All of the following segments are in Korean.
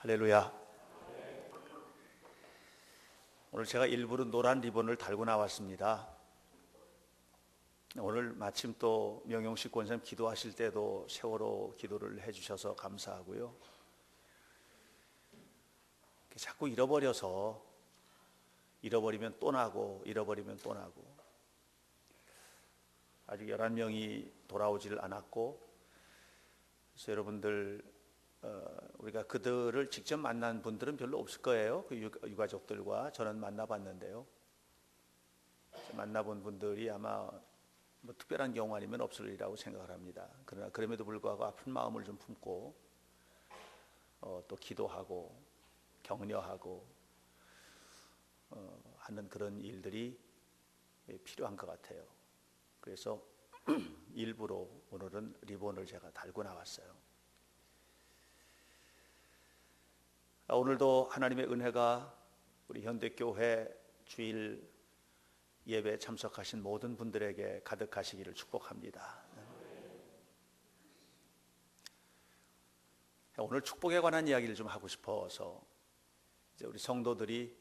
할렐루야. 오늘 제가 일부러 노란 리본을 달고 나왔습니다. 오늘 마침 또 명용식 권사님 기도하실 때도 세월호 기도를 해주셔서 감사하고요. 자꾸 잃어버려서 잃어버리면 또 나고 잃어버리면 또 나고 아직 11명이 돌아오질 않았고, 그래서 여러분들 우리가 그들을 직접 만난 분들은 별로 없을 거예요. 그 유가족들과 저는 만나봤는데요. 만나본 분들이 아마 뭐 특별한 경우 아니면 없으리라고 생각을 합니다. 그러나 그럼에도 불구하고 아픈 마음을 좀 품고 또 기도하고 격려하고 하는 그런 일들이 필요한 것 같아요. 그래서 일부러 오늘은 리본을 제가 달고 나왔어요. 오늘도 하나님의 은혜가 우리 현대교회 주일 예배에 참석하신 모든 분들에게 가득하시기를 축복합니다. 오늘 축복에 관한 이야기를 좀 하고 싶어서, 이제 우리 성도들이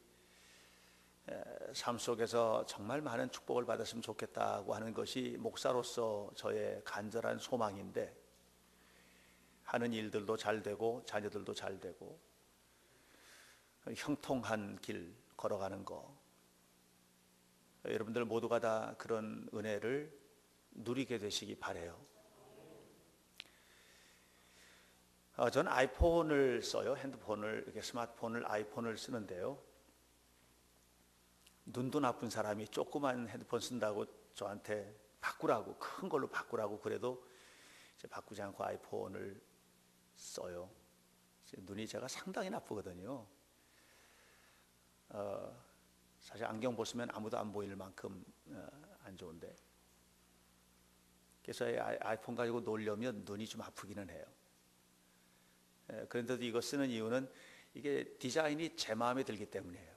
삶 속에서 정말 많은 축복을 받았으면 좋겠다고 하는 것이 목사로서 저의 간절한 소망인데, 하는 일들도 잘 되고 자녀들도 잘 되고 형통한 길 걸어가는 거, 여러분들 모두가 다 그런 은혜를 누리게 되시기 바라요. 저는 아이폰을 써요. 핸드폰을, 이렇게 스마트폰을, 아이폰을 쓰는데요. 눈도 나쁜 사람이 조그만 핸드폰 쓴다고 저한테 바꾸라고, 큰 걸로 바꾸라고 그래도 바꾸지 않고 아이폰을 써요. 눈이 제가 상당히 나쁘거든요. 사실 안경 벗으면 아무도 안 보일 만큼 안 좋은데, 그래서 아이폰 가지고 놀려면 눈이 좀 아프기는 해요. 그런데도 이거 쓰는 이유는 이게 디자인이 제 마음에 들기 때문이에요.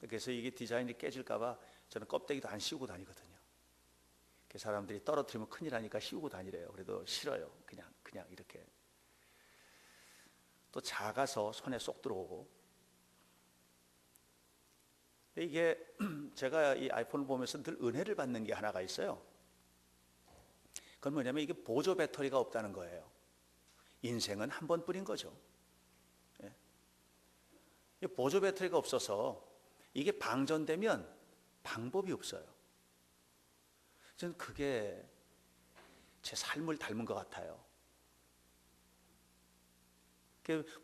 그래서 이게 디자인이 깨질까봐 저는 껍데기도 안 씌우고 다니거든요. 사람들이 떨어뜨리면 큰일 나니까 씌우고 다니래요. 그래도 싫어요. 그냥 이렇게. 또 작아서 손에 쏙 들어오고. 이게 제가 이 아이폰을 보면서 늘 은혜를 받는 게 하나가 있어요. 그건 뭐냐면 이게 보조 배터리가 없다는 거예요. 인생은 한 번뿐인 거죠. 보조 배터리가 없어서 이게 방전되면 방법이 없어요. 저는 그게 제 삶을 닮은 것 같아요.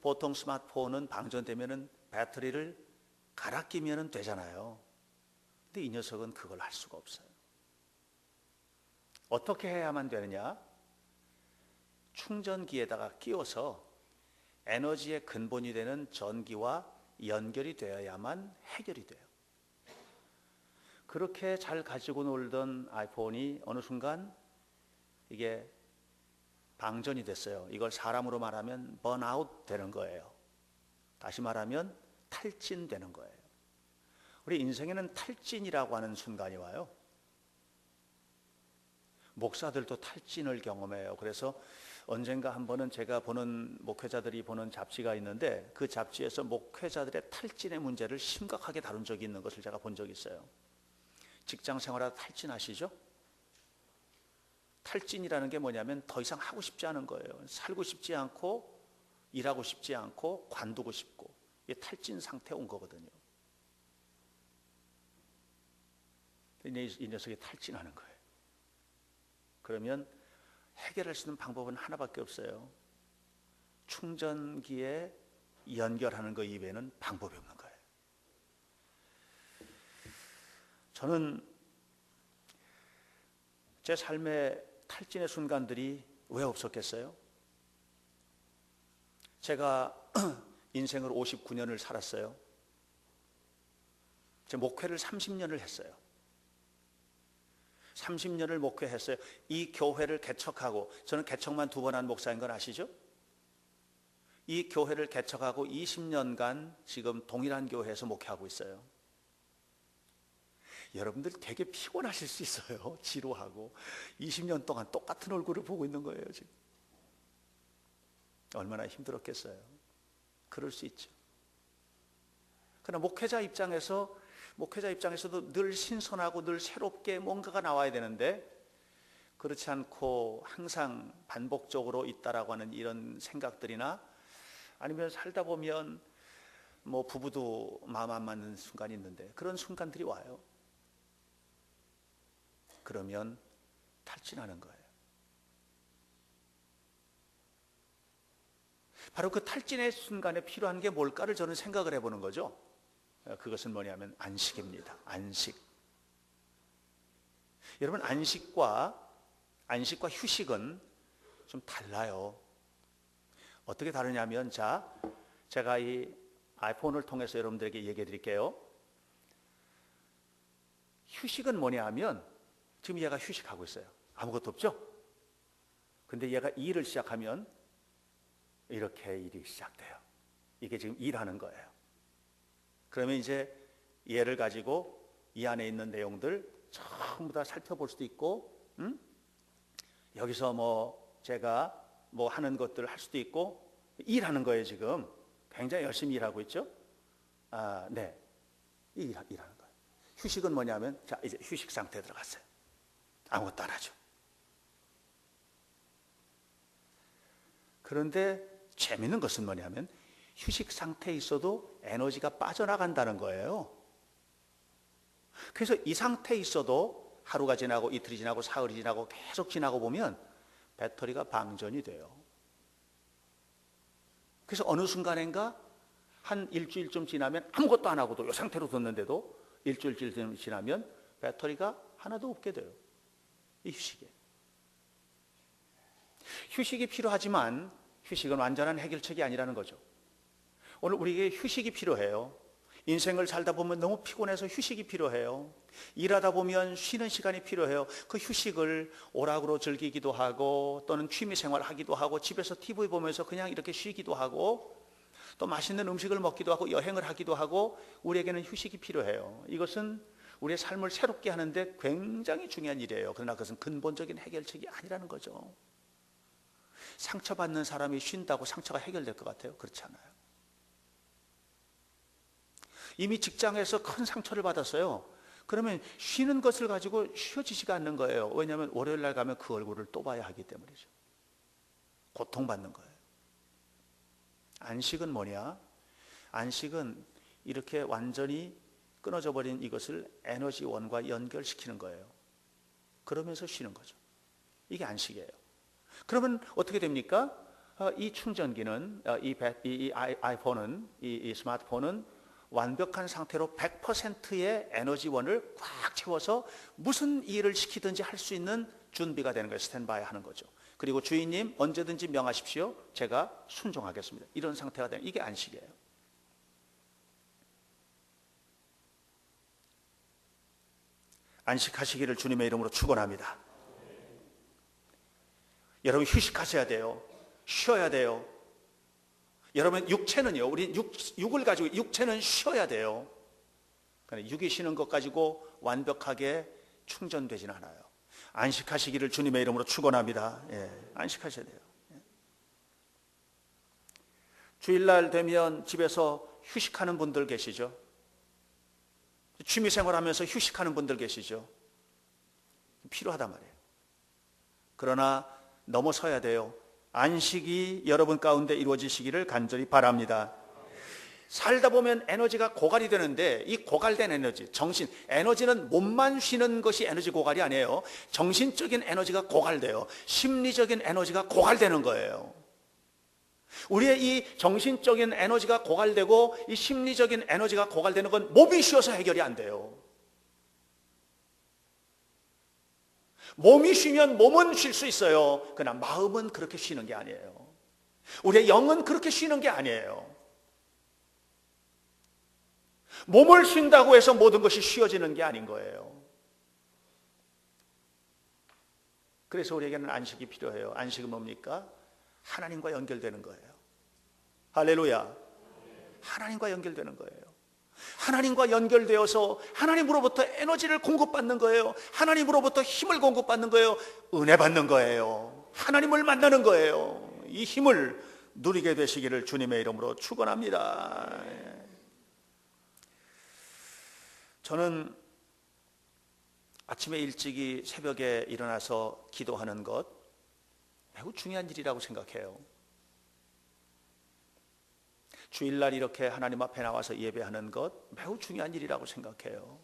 보통 스마트폰은 방전되면 배터리를 갈아 끼면 되잖아요. 근데 이 녀석은 그걸 할 수가 없어요. 어떻게 해야만 되느냐? 충전기에다가 끼워서 에너지의 근본이 되는 전기와 연결이 되어야만 해결이 돼요. 그렇게 잘 가지고 놀던 아이폰이 어느 순간 이게 방전이 됐어요. 이걸 사람으로 말하면 번아웃 되는 거예요. 다시 말하면 탈진되는 거예요. 우리 인생에는 탈진이라고 하는 순간이 와요. 목사들도 탈진을 경험해요. 그래서 언젠가 한 번은 제가 보는, 목회자들이 보는 잡지가 있는데, 그 잡지에서 목회자들의 탈진의 문제를 심각하게 다룬 적이 있는 것을 제가 본 적이 있어요. 직장 생활하다 탈진하시죠? 탈진이라는 게 뭐냐면 더 이상 하고 싶지 않은 거예요. 살고 싶지 않고 일하고 싶지 않고 관두고 싶고, 이게 탈진 상태에 온 거거든요. 이 녀석이 탈진하는 거예요. 그러면 해결할 수 있는 방법은 하나밖에 없어요. 충전기에 연결하는 거 이외에는 방법이 없는 거예요. 저는 제 삶의 탈진의 순간들이 왜 없었겠어요? 제가 인생을 59년을 살았어요. 제 목회를 30년을 했어요. 30년을 목회했어요. 이 교회를 개척하고, 저는 개척만 2번 한 목사인 건 아시죠? 이 교회를 개척하고 20년간 지금 동일한 교회에서 목회하고 있어요. 여러분들 되게 피곤하실 수 있어요. 지루하고 20년 동안 똑같은 얼굴을 보고 있는 거예요, 지금. 얼마나 힘들었겠어요. 그럴 수 있죠. 그러나 목회자 입장에서도 늘 신선하고 늘 새롭게 뭔가가 나와야 되는데, 그렇지 않고 항상 반복적으로 있다라고 하는 이런 생각들이나, 아니면 살다 보면 뭐 부부도 마음 안 맞는 순간이 있는데 그런 순간들이 와요. 그러면 탈진하는 거예요. 바로 그 탈진의 순간에 필요한 게 뭘까를 저는 생각을 해보는 거죠. 그것은 뭐냐면 안식입니다. 안식. 여러분, 안식과 휴식은 좀 달라요. 어떻게 다르냐면, 제가 이 아이폰을 통해서 여러분들에게 얘기해 드릴게요. 휴식은 뭐냐 하면, 지금 얘가 휴식하고 있어요. 아무것도 없죠? 근데 얘가 일을 시작하면 이렇게 일이 시작돼요. 이게 지금 일하는 거예요. 그러면 이제 얘를 가지고 이 안에 있는 내용들 전부 다 살펴볼 수도 있고, 여기서 뭐 제가 뭐 하는 것들을 할 수도 있고, 일하는 거예요. 지금 굉장히 열심히 일하고 있죠. 네, 일하는 거예요. 휴식은 뭐냐면, 자, 이제 휴식 상태에 들어갔어요. 아무것도 안 하죠. 그런데 재밌는 것은 뭐냐면, 휴식 상태에 있어도 에너지가 빠져나간다는 거예요. 그래서 이 상태에 있어도 하루가 지나고 이틀이 지나고 사흘이 지나고 계속 지나고 보면 배터리가 방전이 돼요. 그래서 어느 순간인가 한 일주일쯤 지나면, 아무것도 안 하고도 이 상태로 뒀는데도 일주일쯤 지나면 배터리가 하나도 없게 돼요. 이 휴식에. 휴식이 필요하지만 휴식은 완전한 해결책이 아니라는 거죠. 오늘 우리에게 휴식이 필요해요. 인생을 살다 보면 너무 피곤해서 휴식이 필요해요. 일하다 보면 쉬는 시간이 필요해요. 그 휴식을 오락으로 즐기기도 하고, 또는 취미생활 하기도 하고, 집에서 TV 보면서 그냥 이렇게 쉬기도 하고, 또 맛있는 음식을 먹기도 하고, 여행을 하기도 하고, 우리에게는 휴식이 필요해요. 이것은 우리의 삶을 새롭게 하는데 굉장히 중요한 일이에요. 그러나 그것은 근본적인 해결책이 아니라는 거죠. 상처받는 사람이 쉰다고 상처가 해결될 것 같아요? 그렇지 않아요. 이미 직장에서 큰 상처를 받았어요. 그러면 쉬는 것을 가지고 쉬어지지가 않는 거예요. 왜냐하면 월요일 날 가면 그 얼굴을 또 봐야 하기 때문이죠. 고통받는 거예요. 안식은 뭐냐? 안식은 이렇게 완전히 끊어져 버린 이것을 에너지원과 연결시키는 거예요. 그러면서 쉬는 거죠. 이게 안식이에요. 그러면 어떻게 됩니까? 이 충전기는, 이 아이폰은, 이 스마트폰은 완벽한 상태로 100%의 에너지원을 꽉 채워서 무슨 일을 시키든지 할 수 있는 준비가 되는 거예요. 스탠바이 하는 거죠. 그리고 주인님 언제든지 명하십시오. 제가 순종하겠습니다. 이런 상태가 되는, 이게 안식이에요. 안식하시기를 주님의 이름으로 축원합니다. 여러분, 휴식하셔야 돼요. 쉬어야 돼요. 여러분, 육체는요, 우리 육을 가지고, 육체는 쉬어야 돼요. 그러니까 육이 쉬는 것 가지고 완벽하게 충전되지는 않아요. 안식하시기를 주님의 이름으로 축원합니다. 예, 안식하셔야 돼요. 예. 주일날 되면 집에서 휴식하는 분들 계시죠? 취미생활하면서 휴식하는 분들 계시죠? 필요하단 말이에요. 그러나 넘어서야 돼요. 안식이 여러분 가운데 이루어지시기를 간절히 바랍니다. 살다 보면 에너지가 고갈이 되는데, 이 고갈된 에너지, 에너지는 몸만 쉬는 것이 에너지 고갈이 아니에요. 정신적인 에너지가 고갈돼요. 심리적인 에너지가 고갈되는 거예요. 우리의 이 정신적인 에너지가 고갈되고 이 심리적인 에너지가 고갈되는 건 몸이 쉬어서 해결이 안 돼요. 몸이 쉬면 몸은 쉴 수 있어요. 그러나 마음은 그렇게 쉬는 게 아니에요. 우리의 영은 그렇게 쉬는 게 아니에요. 몸을 쉰다고 해서 모든 것이 쉬어지는 게 아닌 거예요. 그래서 우리에게는 안식이 필요해요. 안식은 뭡니까? 하나님과 연결되는 거예요. 할렐루야. 하나님과 연결되는 거예요. 하나님과 연결되어서 하나님으로부터 에너지를 공급받는 거예요. 하나님으로부터 힘을 공급받는 거예요. 은혜 받는 거예요. 하나님을 만나는 거예요. 이 힘을 누리게 되시기를 주님의 이름으로 축원합니다. 저는 아침에 일찍이 새벽에 일어나서 기도하는 것 매우 중요한 일이라고 생각해요. 주일날 이렇게 하나님 앞에 나와서 예배하는 것 매우 중요한 일이라고 생각해요.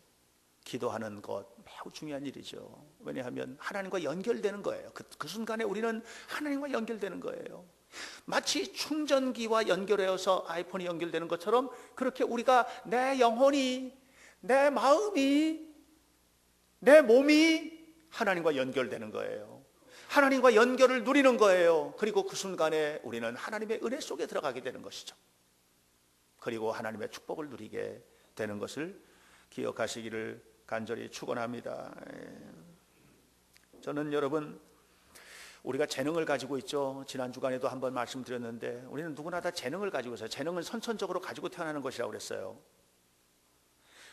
기도하는 것 매우 중요한 일이죠. 왜냐하면 하나님과 연결되는 거예요. 그 순간에 우리는 하나님과 연결되는 거예요. 마치 충전기와 연결되어서 아이폰이 연결되는 것처럼 그렇게 우리가 내 영혼이, 내 마음이, 내 몸이 하나님과 연결되는 거예요. 하나님과 연결을 누리는 거예요. 그리고 그 순간에 우리는 하나님의 은혜 속에 들어가게 되는 것이죠. 그리고 하나님의 축복을 누리게 되는 것을 기억하시기를 간절히 축원합니다. 저는 여러분, 우리가 재능을 가지고 있죠. 지난 주간에도 한번 말씀드렸는데 우리는 누구나 다 재능을 가지고 있어요. 재능은 선천적으로 가지고 태어나는 것이라고 그랬어요.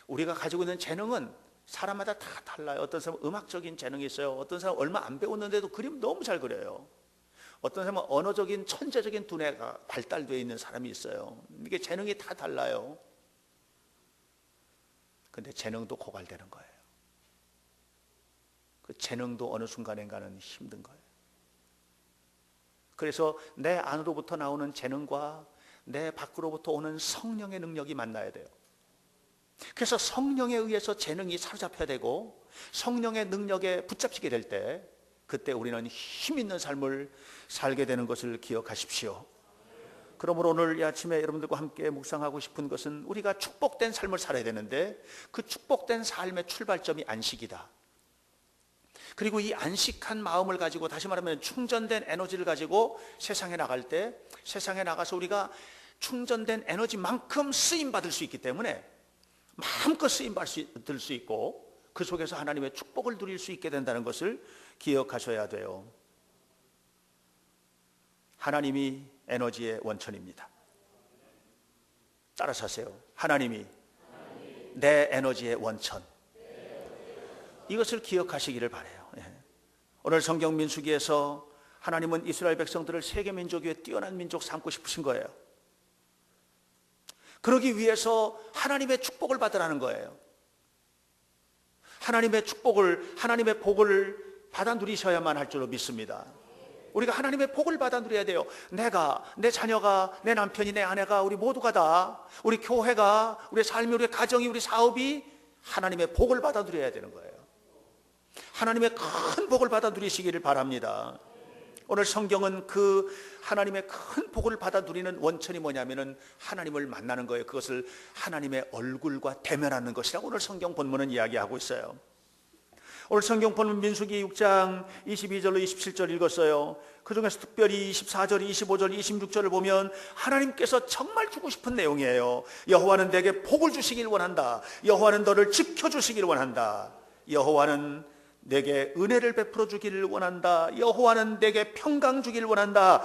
우리가 가지고 있는 재능은 사람마다 다 달라요. 어떤 사람은 음악적인 재능이 있어요. 어떤 사람은 얼마 안 배웠는데도 그림 너무 잘 그려요. 어떤 사람은 언어적인 천재적인 두뇌가 발달되어 있는 사람이 있어요. 이게 재능이 다 달라요. 근데 재능도 고갈되는 거예요. 그 재능도 어느 순간인가는 힘든 거예요. 그래서 내 안으로부터 나오는 재능과 내 밖으로부터 오는 성령의 능력이 만나야 돼요. 그래서 성령에 의해서 재능이 사로잡혀야 되고 성령의 능력에 붙잡히게 될 때 그때 우리는 힘 있는 삶을 살게 되는 것을 기억하십시오. 그러므로 오늘 이 아침에 여러분들과 함께 묵상하고 싶은 것은 우리가 축복된 삶을 살아야 되는데 그 축복된 삶의 출발점이 안식이다. 그리고 이 안식한 마음을 가지고, 다시 말하면 충전된 에너지를 가지고 세상에 나갈 때 세상에 나가서 우리가 충전된 에너지만큼 쓰임받을 수 있기 때문에 마음껏 쓰임받을 수 있고 그 속에서 하나님의 축복을 누릴 수 있게 된다는 것을 기억하셔야 돼요. 하나님이 에너지의 원천입니다. 따라서 하세요. 하나님이 내 에너지의 원천. 이것을 기억하시기를 바라요. 오늘 성경 민수기에서 하나님은 이스라엘 백성들을 세계 민족 위에 뛰어난 민족 삼고 싶으신 거예요. 그러기 위해서 하나님의 축복을 받으라는 거예요. 하나님의 축복을, 하나님의 복을 받아 누리셔야만 할 줄로 믿습니다. 우리가 하나님의 복을 받아 누려야 돼요. 내가, 내 자녀가, 내 남편이, 내 아내가, 우리 모두가 다, 우리 교회가, 우리 삶이, 우리 가정이, 우리 사업이 하나님의 복을 받아 누려야 되는 거예요. 하나님의 큰 복을 받아 누리시기를 바랍니다. 오늘 성경은 그 하나님의 큰 복을 받아 누리는 원천이 뭐냐면은 하나님을 만나는 거예요. 그것을 하나님의 얼굴과 대면하는 것이라고 오늘 성경 본문은 이야기하고 있어요. 오늘 성경 본문 민수기 6장 22절로 27절 읽었어요. 그 중에서 특별히 24절, 25절, 26절을 보면 하나님께서 정말 주고 싶은 내용이에요. 여호와는 내게 복을 주시길 원한다. 여호와는 너를 지켜주시길 원한다. 여호와는 내게 은혜를 베풀어 주기를 원한다. 여호와는 내게 평강 주기를 원한다.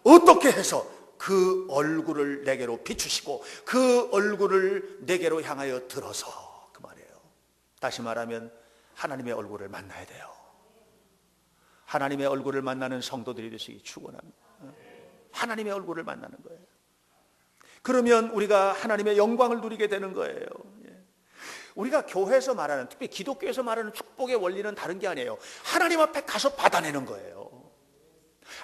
어떻게 해서 그 얼굴을 내게로 비추시고 그 얼굴을 내게로 향하여 들어서, 그 말이에요. 다시 말하면 하나님의 얼굴을 만나야 돼요. 하나님의 얼굴을 만나는 성도들이 되시기 축원합니다. 하나님의 얼굴을 만나는 거예요. 그러면 우리가 하나님의 영광을 누리게 되는 거예요. 우리가 교회에서 말하는, 특히 기독교에서 말하는 축복의 원리는 다른 게 아니에요. 하나님 앞에 가서 받아내는 거예요.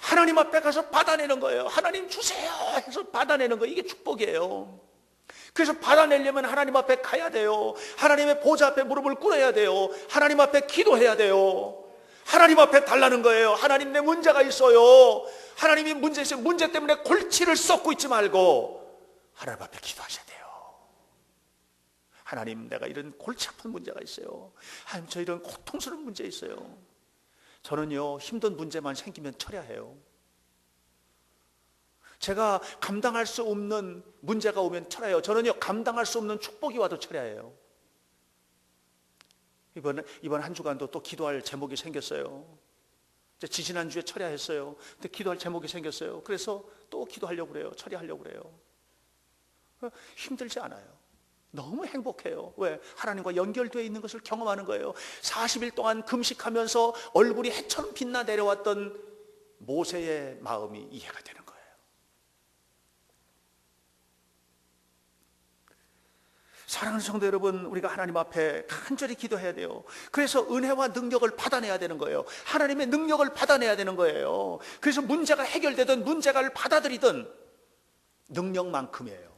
하나님 앞에 가서 받아내는 거예요. 하나님 주세요 해서 받아내는 거예요. 이게 축복이에요. 그래서 받아내려면 하나님 앞에 가야 돼요. 하나님의 보좌 앞에 무릎을 꿇어야 돼요. 하나님 앞에 기도해야 돼요. 하나님 앞에 달라는 거예요. 하나님, 내 문제가 있어요. 하나님이 문제 있어요. 문제 때문에 골치를 썩고 있지 말고 하나님 앞에 기도하셔야 돼요. 하나님, 내가 이런 골치 아픈 문제가 있어요. 하나님, 저 이런 고통스러운 문제 있어요. 저는요, 힘든 문제만 생기면 철야해요. 제가 감당할 수 없는 문제가 오면 철야해요. 저는요, 감당할 수 없는 축복이 와도 철야해요. 이번 한 주간도 또 기도할 제목이 생겼어요. 지지난주에 철야했어요. 근데 기도할 제목이 생겼어요. 그래서 또 기도하려고 그래요. 철야하려고 그래요. 힘들지 않아요. 너무 행복해요. 왜? 하나님과 연결되어 있는 것을 경험하는 거예요. 40일 동안 금식하면서 얼굴이 해처럼 빛나 내려왔던 모세의 마음이 이해가 되는 거예요. 사랑하는 성도 여러분, 우리가 하나님 앞에 간절히 기도해야 돼요. 그래서 은혜와 능력을 받아내야 되는 거예요. 하나님의 능력을 받아내야 되는 거예요. 그래서 문제가 해결되든 문제를 받아들이든 능력만큼이에요.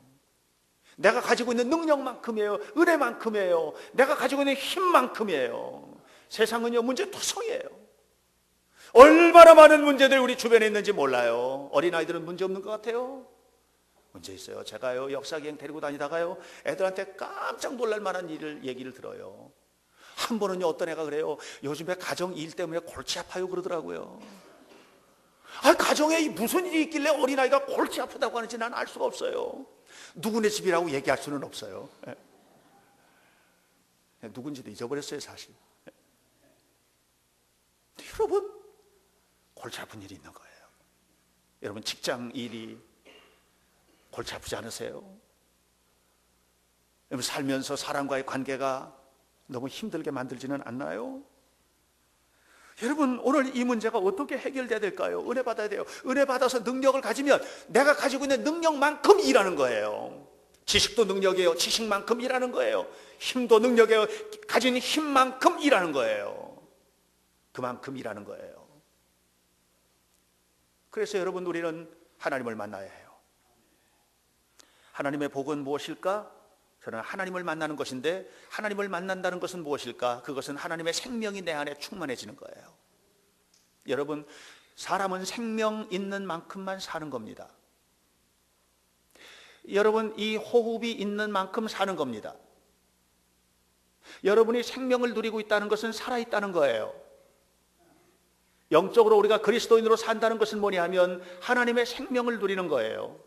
내가 가지고 있는 능력만큼이에요. 은혜만큼이에요. 내가 가지고 있는 힘만큼이에요. 세상은요, 문제투성이에요. 얼마나 많은 문제들이 우리 주변에 있는지 몰라요. 어린아이들은 문제 없는 것 같아요. 문제 있어요. 제가요, 역사기행 데리고 다니다가요, 애들한테 깜짝 놀랄 만한 얘기를 들어요. 한 번은요, 어떤 애가 그래요. 요즘에 가정 일 때문에 골치 아파요 그러더라고요. 가정에 무슨 일이 있길래 어린아이가 골치 아프다고 하는지 난 알 수가 없어요. 누구네 집이라고 얘기할 수는 없어요. 누군지도 잊어버렸어요, 사실. 여러분, 골치 아픈 일이 있는 거예요. 여러분, 직장 일이 골치 아프지 않으세요? 여러분, 살면서 사람과의 관계가 너무 힘들게 만들지는 않나요? 여러분, 오늘 이 문제가 어떻게 해결돼야 될까요? 은혜 받아야 돼요. 은혜 받아서 능력을 가지면 내가 가지고 있는 능력만큼 일하는 거예요. 지식도 능력이에요. 지식만큼 일하는 거예요. 힘도 능력이에요. 가진 힘만큼 일하는 거예요. 그만큼 일하는 거예요. 그래서 여러분, 우리는 하나님을 만나야 해요. 하나님의 복은 무엇일까? 저는 하나님을 만나는 것인데, 하나님을 만난다는 것은 무엇일까? 그것은 하나님의 생명이 내 안에 충만해지는 거예요. 여러분, 사람은 생명 있는 만큼만 사는 겁니다. 여러분, 이 호흡이 있는 만큼 사는 겁니다. 여러분이 생명을 누리고 있다는 것은 살아있다는 거예요. 영적으로 우리가 그리스도인으로 산다는 것은 뭐냐 하면 하나님의 생명을 누리는 거예요.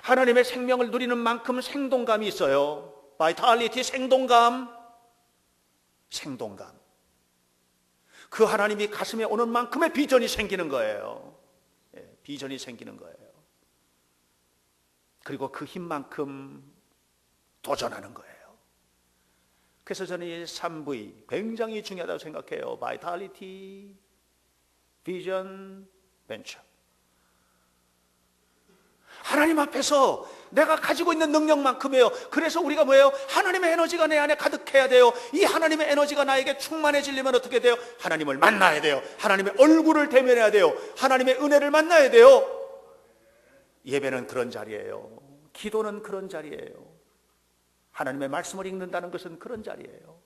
하나님의 생명을 누리는 만큼 생동감이 있어요. 바이탈리티, 생동감. 그 하나님이 가슴에 오는 만큼의 비전이 생기는 거예요. 비전이 생기는 거예요. 그리고 그 힘만큼 도전하는 거예요. 그래서 저는 이 3V 굉장히 중요하다고 생각해요. 바이탈리티, 비전, 벤처. 하나님 앞에서 내가 가지고 있는 능력만큼이에요. 그래서 우리가 뭐예요? 하나님의 에너지가 내 안에 가득해야 돼요. 이 하나님의 에너지가 나에게 충만해지려면 어떻게 돼요? 하나님을 만나야 돼요. 하나님의 얼굴을 대면해야 돼요. 하나님의 은혜를 만나야 돼요. 예배는 그런 자리예요. 기도는 그런 자리예요. 하나님의 말씀을 읽는다는 것은 그런 자리예요.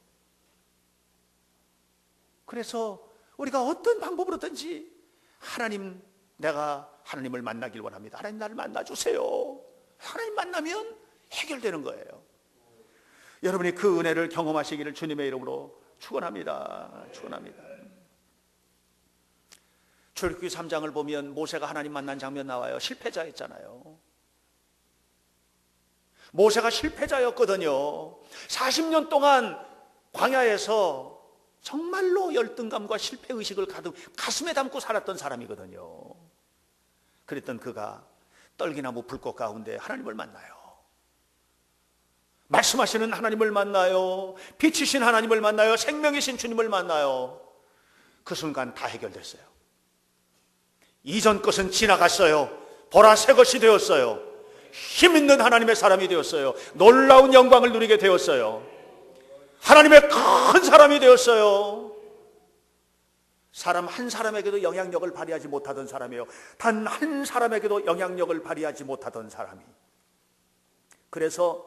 그래서 우리가 어떤 방법으로든지 내가 하나님을 만나길 원합니다. 하나님 나를 만나주세요. 하나님 만나면 해결되는 거예요. 여러분이 그 은혜를 경험하시기를 주님의 이름으로 축원합니다. 출애굽기 3장을 보면 모세가 하나님 만난 장면 나와요. 실패자였잖아요. 모세가 실패자였거든요. 40년 동안 광야에서 정말로 열등감과 실패의식을 가슴에 담고 살았던 사람이거든요. 그랬던 그가 떨기나무 불꽃 가운데 하나님을 만나요. 말씀하시는 하나님을 만나요. 빛이신 하나님을 만나요. 생명이신 주님을 만나요. 그 순간 다 해결됐어요. 이전 것은 지나갔어요. 보라 새 것이 되었어요. 힘 있는 하나님의 사람이 되었어요. 놀라운 영광을 누리게 되었어요. 하나님의 큰 사람이 되었어요. 사람 한 사람에게도 영향력을 발휘하지 못하던 사람이에요. 단 한 사람에게도 영향력을 발휘하지 못하던 사람이. 그래서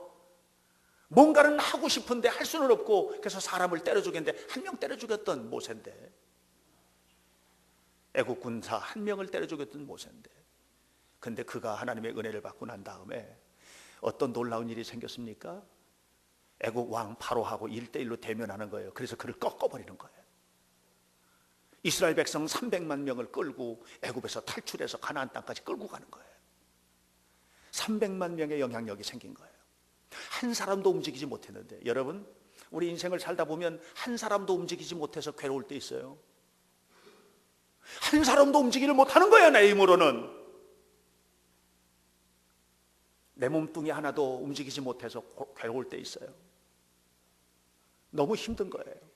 뭔가는 하고 싶은데 할 수는 없고, 그래서 사람을 때려 죽였는데 한 명 때려 죽였던 모세인데, 애국 군사 한 명을 때려 죽였던 모세인데, 근데 그가 하나님의 은혜를 받고 난 다음에 어떤 놀라운 일이 생겼습니까? 애국 왕 바로하고 1대1로 대면하는 거예요. 그래서 그를 꺾어버리는 거예요. 이스라엘 백성 300만 명을 끌고 애국에서 탈출해서 가나안 땅까지 끌고 가는 거예요. 300만 명의 영향력이 생긴 거예요. 한 사람도 움직이지 못했는데, 여러분, 우리 인생을 살다 보면 한 사람도 움직이지 못해서 괴로울 때 있어요. 한 사람도 움직이를 못하는 거예요. 내 힘으로는. 내 몸뚱이 하나도 움직이지 못해서 괴로울 때 있어요. 너무 힘든 거예요.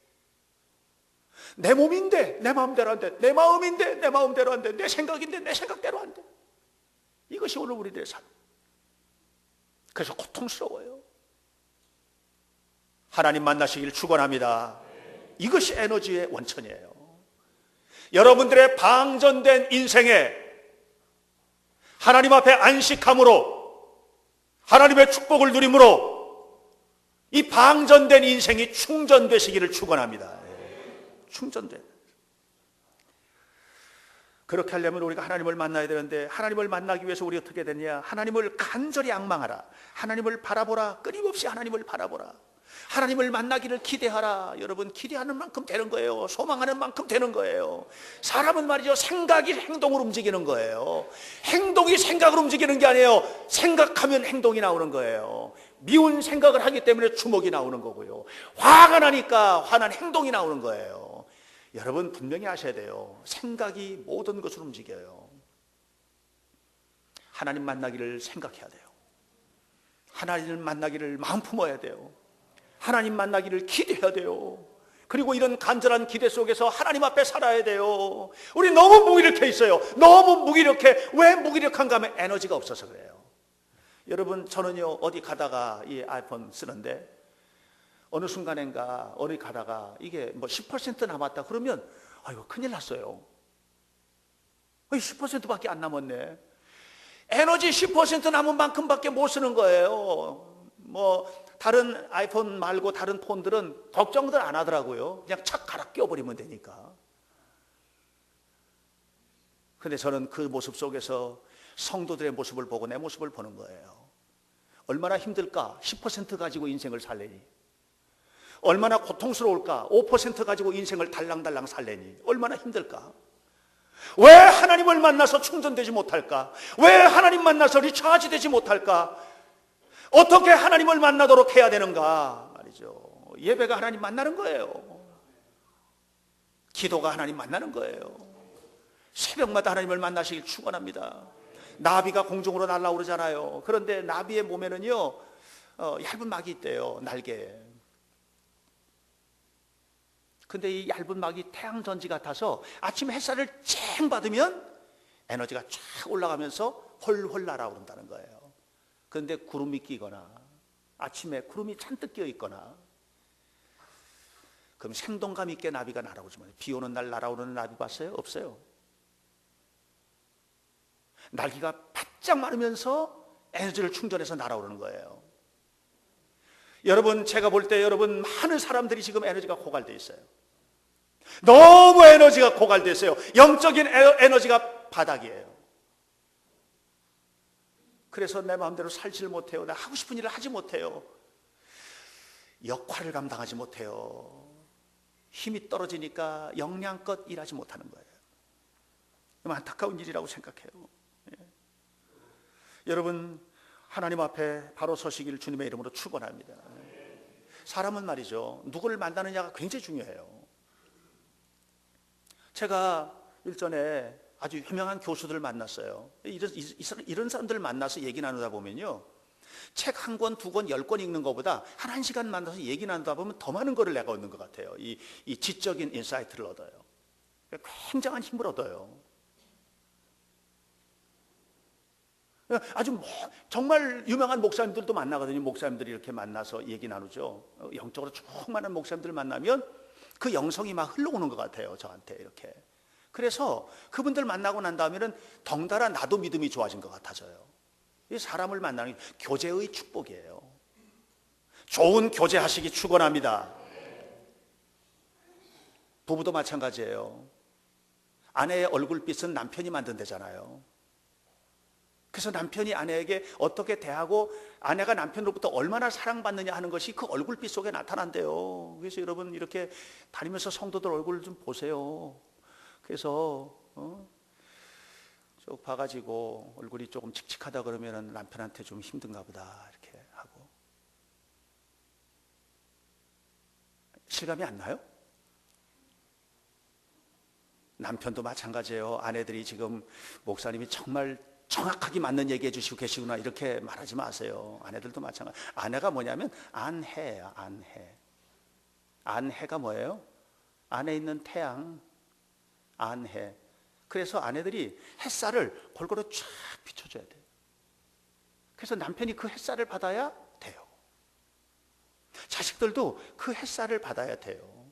내 몸인데 내 마음대로 안 돼. 내 마음인데 내 마음대로 안 돼. 내 생각인데 내 생각대로 안 돼. 이것이 오늘 우리들의 삶. 그래서 고통스러워요. 하나님 만나시길 축원합니다. 이것이 에너지의 원천이에요. 여러분들의 방전된 인생에 하나님 앞에 안식함으로, 하나님의 축복을 누림으로 이 방전된 인생이 충전되시기를 축원합니다. 충전된. 그렇게 하려면 우리가 하나님을 만나야 되는데, 하나님을 만나기 위해서 우리 어떻게 되냐? 하나님을 간절히 앙망하라. 하나님을 바라보라. 끊임없이 하나님을 바라보라. 하나님을 만나기를 기대하라. 여러분, 기대하는 만큼 되는 거예요. 소망하는 만큼 되는 거예요. 사람은 말이죠, 생각이 행동으로 움직이는 거예요. 행동이 생각으로 움직이는 게 아니에요. 생각하면 행동이 나오는 거예요. 미운 생각을 하기 때문에 주먹이 나오는 거고요. 화가 나니까 화난 행동이 나오는 거예요. 여러분, 분명히 아셔야 돼요. 생각이 모든 것을 움직여요. 하나님 만나기를 생각해야 돼요. 하나님을 만나기를 마음 품어야 돼요. 하나님 만나기를 기대해야 돼요. 그리고 이런 간절한 기대 속에서 하나님 앞에 살아야 돼요. 우리 너무 무기력해 있어요. 너무 무기력해. 왜 무기력한가 하면 에너지가 없어서 그래요. 여러분, 저는요, 어디 가다가 이 아이폰 쓰는데 어느 순간인가 어디 가다가 이게 뭐 10% 남았다 그러면 아이고 큰일 났어요. 10%밖에 안 남았네. 에너지 10% 남은 만큼밖에 못 쓰는 거예요. 뭐 다른 아이폰 말고 다른 폰들은 걱정들 안 하더라고요. 그냥 착 갈아 껴버리면 되니까. 근데 저는 그 모습 속에서 성도들의 모습을 보고 내 모습을 보는 거예요. 얼마나 힘들까? 10% 가지고 인생을 살래니. 얼마나 고통스러울까? 5% 가지고 인생을 달랑달랑 살래니. 얼마나 힘들까? 왜 하나님을 만나서 충전되지 못할까? 왜 하나님 만나서 리차지 되지 못할까? 어떻게 하나님을 만나도록 해야 되는가 말이죠. 예배가 하나님 만나는 거예요. 기도가 하나님 만나는 거예요. 새벽마다 하나님을 만나시길 축원합니다. 나비가 공중으로 날아오르잖아요. 그런데 나비의 몸에는요, 얇은 막이 있대요. 날개에. 근데 이 얇은 막이 태양전지 같아서 아침에 햇살을 쨍 받으면 에너지가 쫙 올라가면서 홀홀 날아오른다는 거예요. 그런데 구름이 끼거나 아침에 구름이 잔뜩 끼어 있거나 그럼 생동감 있게 나비가 날아오지만, 비 오는 날 날아오르는 나비 봤어요? 없어요. 날개가 바짝 마르면서 에너지를 충전해서 날아오르는 거예요. 여러분, 제가 볼 때 여러분 많은 사람들이 지금 에너지가 고갈되어 있어요. 너무 에너지가 고갈되어 있어요. 영적인 에너지가 바닥이에요. 그래서 내 마음대로 살지를 못해요. 나 하고 싶은 일을 하지 못해요. 역할을 감당하지 못해요. 힘이 떨어지니까 역량껏 일하지 못하는 거예요. 너무 안타까운 일이라고 생각해요. 예. 여러분, 하나님 앞에 바로 서시기를 주님의 이름으로 축원합니다. 사람은 말이죠, 누구를 만나느냐가 굉장히 중요해요. 제가 일전에 아주 유명한 교수들을 만났어요. 이런 사람들을 만나서 얘기 나누다 보면요, 책 한 권, 두 권, 10권 읽는 것보다 한 1시간 만나서 얘기 나누다 보면 더 많은 거를 내가 얻는 것 같아요. 이 지적인 인사이트를 얻어요. 굉장한 힘을 얻어요. 아주 정말 유명한 목사님들도 만나거든요. 목사님들이 이렇게 만나서 얘기 나누죠. 영적으로 충만한 목사님들 만나면 그 영성이 막 흘러오는 것 같아요, 저한테 이렇게. 그래서 그분들 만나고 난 다음에는 덩달아 나도 믿음이 좋아진 것 같아져요. 이 사람을 만나는 게 교제의 축복이에요. 좋은 교제하시기 축원합니다. 부부도 마찬가지예요. 아내의 얼굴빛은 남편이 만든대잖아요. 그래서 남편이 아내에게 어떻게 대하고 아내가 남편으로부터 얼마나 사랑받느냐 하는 것이 그 얼굴빛 속에 나타난대요. 그래서 여러분, 이렇게 다니면서 성도들 얼굴 좀 보세요. 그래서 쭉 봐가지고 얼굴이 조금 칙칙하다 그러면 남편한테 좀 힘든가 보다 이렇게 하고. 실감이 안 나요? 남편도 마찬가지예요. 아내들이 지금 목사님이 정말 정확하게 맞는 얘기해 주시고 계시구나 이렇게 말하지 마세요. 아내들도 마찬가지. 아내가 뭐냐면 안해예요. 안해. 안해가 뭐예요? 안에 있는 태양. 안해. 그래서 아내들이 햇살을 골고루 쫙 비춰줘야 돼요. 그래서 남편이 그 햇살을 받아야 돼요. 자식들도 그 햇살을 받아야 돼요.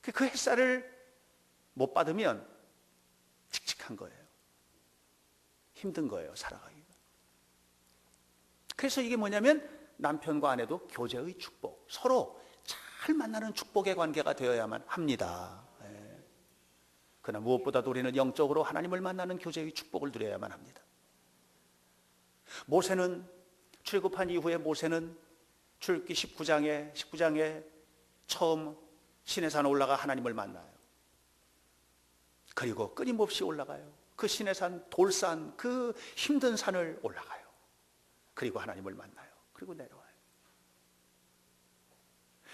그 햇살을 못 받으면 칙칙한 거예요. 힘든 거예요, 살아가기가. 그래서 이게 뭐냐면 남편과 아내도 교제의 축복, 서로 잘 만나는 축복의 관계가 되어야만 합니다. 그러나 무엇보다도 우리는 영적으로 하나님을 만나는 교제의 축복을 누려야만 합니다. 모세는 출애굽한 이후에 모세는 출애굽기 19장에 처음 시내산에 올라가 하나님을 만나요. 그리고 끊임없이 올라가요. 그 시내산, 돌산, 그 힘든 산을 올라가요. 그리고 하나님을 만나요. 그리고 내려와요.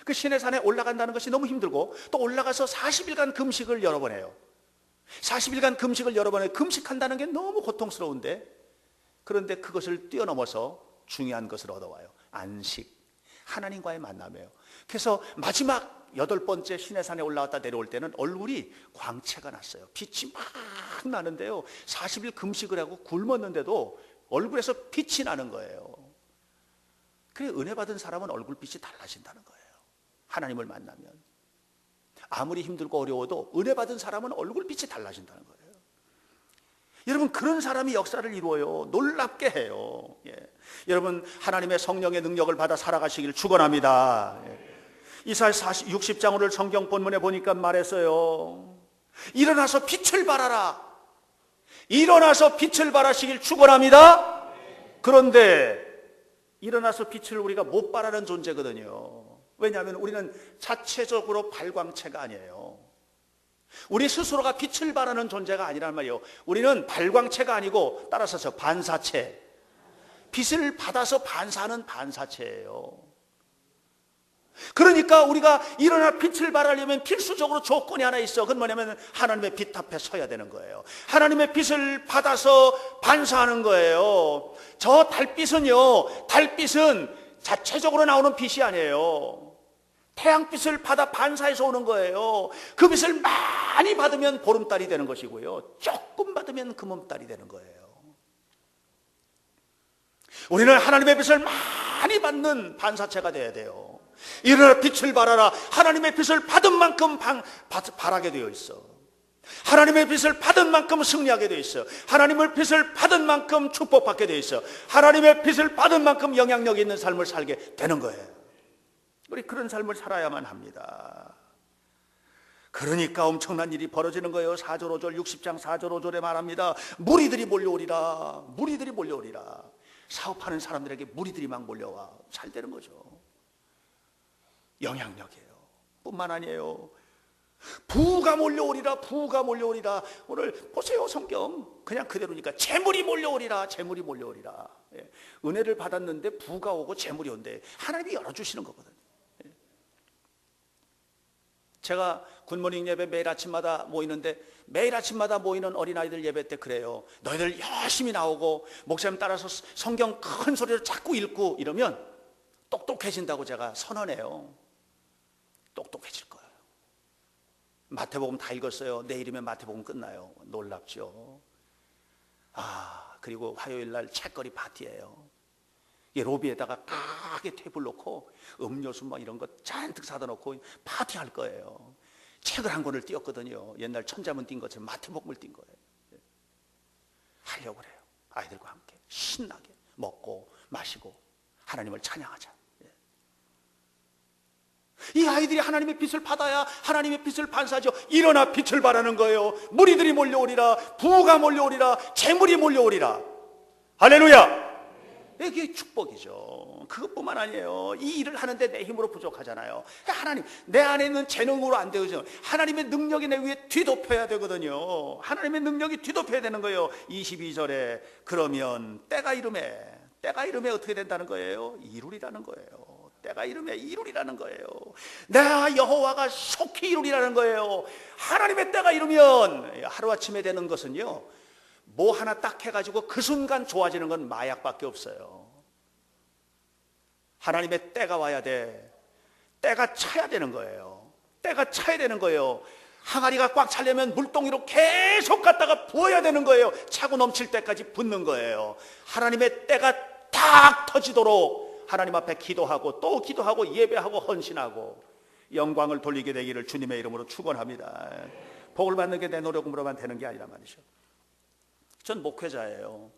그 시내산에 올라간다는 것이 너무 힘들고 또 올라가서 40일간 금식을 여러 번 해요. 40일간 금식을 여러 번 해요. 금식한다는 게 너무 고통스러운데, 그런데 그것을 뛰어넘어서 중요한 것을 얻어와요. 안식, 하나님과의 만남이에요. 그래서 마지막 8번째 시내산에 올라왔다 내려올 때는 얼굴이 광채가 났어요. 빛이 막 나는데요, 40일 금식을 하고 굶었는데도 얼굴에서 빛이 나는 거예요. 그래, 은혜 받은 사람은 얼굴빛이 달라진다는 거예요. 하나님을 만나면 아무리 힘들고 어려워도 은혜 받은 사람은 얼굴빛이 달라진다는 거예요. 여러분, 그런 사람이 역사를 이루어요. 놀랍게 해요. 여러분, 하나님의 성령의 능력을 받아 살아가시기를 축원합니다. 이사야 60장을 성경 본문에 보니까 말했어요. 일어나서 빛을 발하라. 일어나서 빛을 발하시길 축원합니다. 그런데 일어나서 빛을 우리가 못 발하는 존재거든요. 왜냐하면 우리는 자체적으로 발광체가 아니에요. 우리 스스로가 빛을 발하는 존재가 아니란 말이에요. 우리는 발광체가 아니고 따라서 반사체, 빛을 받아서 반사하는 반사체예요. 그러니까 우리가 일어나 빛을 발하려면 필수적으로 조건이 하나 있어. 그건 뭐냐면 하나님의 빛 앞에 서야 되는 거예요. 하나님의 빛을 받아서 반사하는 거예요. 저 달빛은요, 달빛은 자체적으로 나오는 빛이 아니에요. 태양빛을 받아 반사해서 오는 거예요. 그 빛을 많이 받으면 보름달이 되는 것이고요, 조금 받으면 금음달이 되는 거예요. 우리는 하나님의 빛을 많이 받는 반사체가 되어야 돼요. 일어나 빛을 발하라. 하나님의 빛을 받은 만큼 발하게 되어 있어. 하나님의 빛을 받은 만큼 승리하게 되어 있어. 하나님의 빛을 받은 만큼 축복받게 되어 있어. 하나님의 빛을 받은 만큼 영향력 있는 삶을 살게 되는 거예요. 우리 그런 삶을 살아야만 합니다. 그러니까 엄청난 일이 벌어지는 거예요. 4절 5절 60장 4절 5절에 말합니다. 무리들이 몰려오리라. 무리들이 몰려오리라. 사업하는 사람들에게 무리들이 막 몰려와 잘 되는 거죠. 영향력이에요. 뿐만 아니에요. 부가 몰려오리라. 부가 몰려오리라. 오늘 보세요, 성경 그냥 그대로니까 재물이 몰려오리라. 재물이 몰려오리라. 은혜를 받았는데 부가 오고 재물이 온대. 하나님이 열어주시는 거거든요. 제가 굿모닝 예배 매일 아침마다 모이는데, 매일 아침마다 모이는 어린아이들 예배 때 그래요. 너희들 열심히 나오고 목사님 따라서 성경 큰 소리로 자꾸 읽고 이러면 똑똑해진다고 제가 선언해요. 똑똑해질 거예요. 마태복음 다 읽었어요. 내일이면 마태복음 끝나요. 놀랍죠. 그리고 화요일날 책거리 파티예요. 로비에다가 크게 테이블 놓고 음료수 막 이런 거 잔뜩 사다 놓고 파티할 거예요. 책을 한 권을 띄웠거든요. 옛날 천자문 띈 것처럼 마태복음을 띈 거예요. 하려고 그래요. 아이들과 함께 신나게 먹고 마시고 하나님을 찬양하자. 이 아이들이 하나님의 빛을 받아야 하나님의 빛을 반사하죠. 일어나 빛을 발하는 거예요. 무리들이 몰려오리라. 부가 몰려오리라. 재물이 몰려오리라. 할렐루야. 이게 축복이죠. 그것뿐만 아니에요. 이 일을 하는데 내 힘으로 부족하잖아요. 하나님, 내 안에 있는 재능으로 안 되죠. 하나님의 능력이 내 위에 뒤덮여야 되거든요. 하나님의 능력이 뒤덮여야 되는 거예요. 22절에 그러면 때가 이름에 어떻게 된다는 거예요? 이루리라는 거예요. 때가 이름에 이루리라는 거예요. 내가 여호와가 속히 이루리라는 거예요. 하나님의 때가 이루면 하루아침에 되는 것은요, 뭐 하나 딱 해가지고 그 순간 좋아지는 건 마약밖에 없어요. 하나님의 때가 와야 돼. 때가 차야 되는 거예요. 때가 차야 되는 거예요. 항아리가 꽉 차려면 물동이로 계속 갖다가 부어야 되는 거예요. 차고 넘칠 때까지 붓는 거예요. 하나님의 때가 딱 터지도록 하나님 앞에 기도하고 또 기도하고 예배하고 헌신하고 영광을 돌리게 되기를 주님의 이름으로 축원합니다. 복을 받는 게 내 노력으로만 되는 게 아니란 말이죠. 전 목회자예요.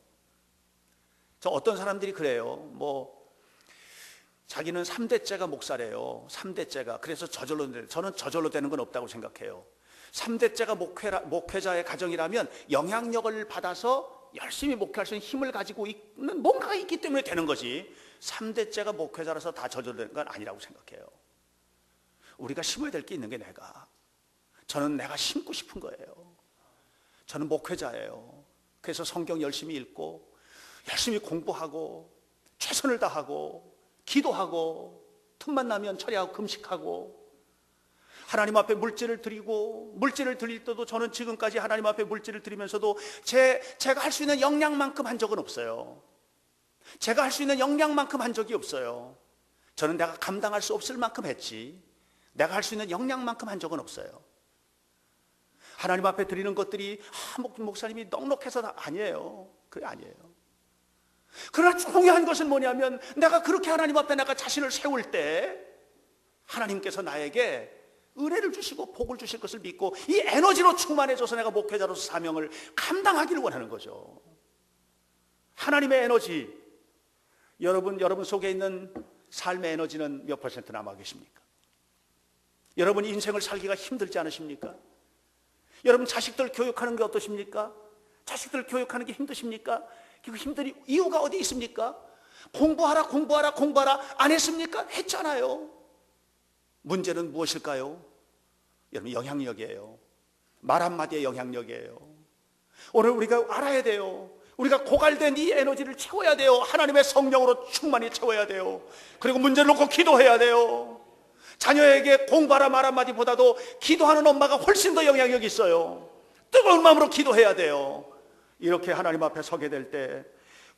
저 어떤 사람들이 그래요. 자기는 3대째가 목사래요. 3대째가. 그래서 저절로 되는, 저는 저절로 되는 건 없다고 생각해요. 3대째가 목회자의 가정이라면 영향력을 받아서 열심히 목회할 수 있는 힘을 가지고 있는 뭔가가 있기 때문에 되는 거지, 3대째가 목회자라서 다 저절로 되는 건 아니라고 생각해요. 우리가 심어야 될 게 있는 게 저는 내가 심고 싶은 거예요. 저는 목회자예요. 그래서 성경 열심히 읽고 열심히 공부하고 최선을 다하고 기도하고 틈만 나면 철야하고 금식하고 하나님 앞에 물질을 드리고, 물질을 드릴 때도 저는 지금까지 하나님 앞에 물질을 드리면서도 제가 할 수 있는 역량만큼 한 적은 없어요. 제가 할 수 있는 역량만큼 한 적이 없어요. 저는 내가 감당할 수 없을 만큼 했지 내가 할 수 있는 역량만큼 한 적은 없어요. 하나님 앞에 드리는 것들이 목사님이 넉넉해서 아니에요. 그게 아니에요. 그러나 중요한 것은 뭐냐면, 내가 그렇게 하나님 앞에 내가 자신을 세울 때 하나님께서 나에게 은혜를 주시고 복을 주실 것을 믿고 이 에너지로 충만해져서 내가 목회자로서 사명을 감당하기를 원하는 거죠. 하나님의 에너지, 여러분 속에 있는 삶의 에너지는 몇 퍼센트 남아 계십니까? 여러분 인생을 살기가 힘들지 않으십니까? 여러분 자식들 교육하는 게 어떠십니까? 자식들 교육하는 게 힘드십니까? 그 힘든 이유가 어디 있습니까? 공부하라 안 했습니까? 했잖아요. 문제는 무엇일까요? 여러분, 영향력이에요. 말 한마디의 영향력이에요. 오늘 우리가 알아야 돼요. 우리가 고갈된 이 에너지를 채워야 돼요. 하나님의 성령으로 충만히 채워야 돼요. 그리고 문제를 놓고 기도해야 돼요. 자녀에게 공부하라 말 한마디보다도 기도하는 엄마가 훨씬 더 영향력이 있어요. 뜨거운 마음으로 기도해야 돼요. 이렇게 하나님 앞에 서게 될 때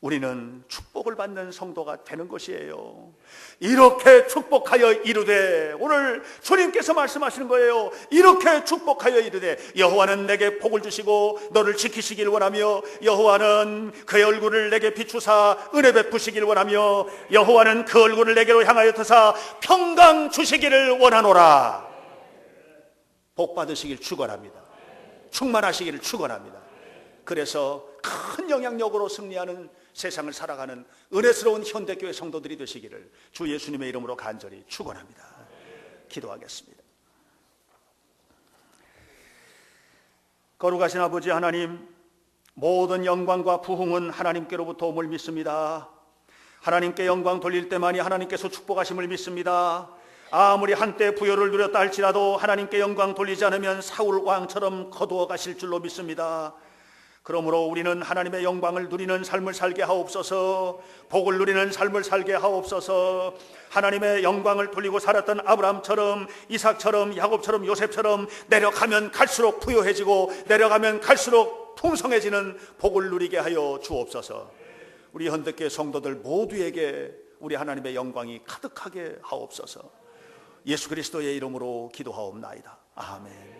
우리는 축복을 받는 성도가 되는 것이에요. 이렇게 축복하여 이르되, 오늘 주님께서 말씀하시는 거예요. 이렇게 축복하여 이르되, 여호와는 내게 복을 주시고 너를 지키시길 원하며, 여호와는 그의 얼굴을 내게 비추사 은혜 베푸시길 원하며, 여호와는 그 얼굴을 내게로 향하여 드사 평강 주시기를 원하노라. 복 받으시길 축원합니다. 충만하시기를 축원합니다. 그래서 큰 영향력으로 승리하는 세상을 살아가는 은혜스러운 현대교회 성도들이 되시기를 주 예수님의 이름으로 간절히 축원합니다. 기도하겠습니다. 거룩하신 아버지 하나님, 모든 영광과 부흥은 하나님께로부터 옴을 믿습니다. 하나님께 영광 돌릴 때만이 하나님께서 축복하심을 믿습니다. 아무리 한때 부여를 누렸다 할지라도 하나님께 영광 돌리지 않으면 사울 왕처럼 거두어 가실 줄로 믿습니다. 그러므로 우리는 하나님의 영광을 누리는 삶을 살게 하옵소서. 복을 누리는 삶을 살게 하옵소서. 하나님의 영광을 돌리고 살았던 아브라함처럼, 이삭처럼, 야곱처럼, 요셉처럼 내려가면 갈수록 부유해지고 내려가면 갈수록 풍성해지는 복을 누리게 하여 주옵소서. 우리 현대교회 성도들 모두에게 우리 하나님의 영광이 가득하게 하옵소서. 예수 그리스도의 이름으로 기도하옵나이다. 아멘.